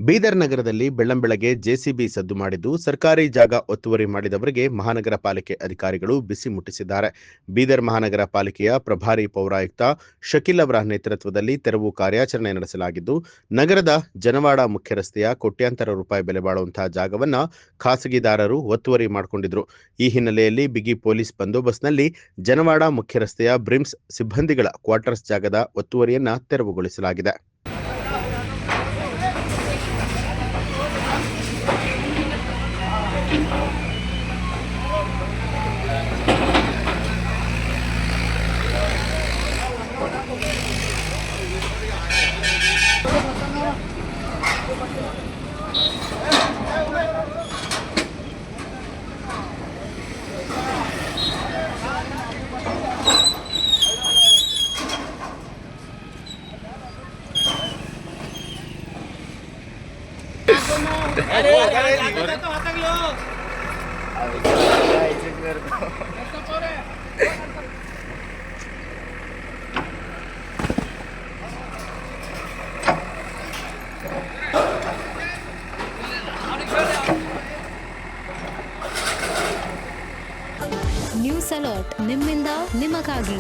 ಬೀದರ್ ನಗರದಲ್ಲಿ ಬೆಳ್ಳಂಬೆಳಗ್ಗೆ ಜೆಸಿಬಿ ಸದ್ದು ಮಾಡಿದ್ದು ಸರ್ಕಾರಿ ಜಾಗ ಒತ್ತುವರಿ ಮಾಡಿದವರಿಗೆ ಮಹಾನಗರ ಪಾಲಿಕೆ ಅಧಿಕಾರಿಗಳು ಬಿಸಿ ಮುಟ್ಟಿಸಿದ್ದಾರೆ. ಬೀದರ್ ಮಹಾನಗರ ಪಾಲಿಕೆಯ ಪ್ರಭಾರಿ ಪೌರಾಯುಕ್ತ ಶಕೀಲ್ ಅವರ ನೇತೃತ್ವದಲ್ಲಿ ತೆರವು ಕಾರ್ಯಾಚರಣೆ ನಡೆಸಲಾಗಿದ್ದು, ನಗರದ ಜನವಾಡ ಮುಖ್ಯ ರಸ್ತೆಯ ಕೋಟ್ಯಾಂತರ ರೂಪಾಯಿ ಬೆಲೆ ಬಾಳುವಂತಹ ಜಾಗವನ್ನ ಖಾಸಗಿದಾರರು ಒತ್ತುವರಿ ಮಾಡಿಕೊಂಡಿದ್ರು. ಈ ಹಿನ್ನೆಲೆಯಲ್ಲಿ ಬಿಗಿ ಪೊಲೀಸ್ ಬಂದೋಬಸ್ತ್ನಲ್ಲಿ ಜನವಾಡ ಮುಖ್ಯ ರಸ್ತೆಯ ಬ್ರಿಮ್ಸ್ ಸಿಬ್ಬಂದಿಗಳ ಕ್ವಾರ್ಟರ್ಸ್ ಜಾಗದ ಒತ್ತುವರಿಯನ್ನ ತೆರವುಗೊಳಿಸಲಾಗಿದೆ. ನ್ಯೂಸ್ ಅಲರ್ಟ್, ನಿಮ್ಮಿಂದ ನಿಮಗಾಗಿ.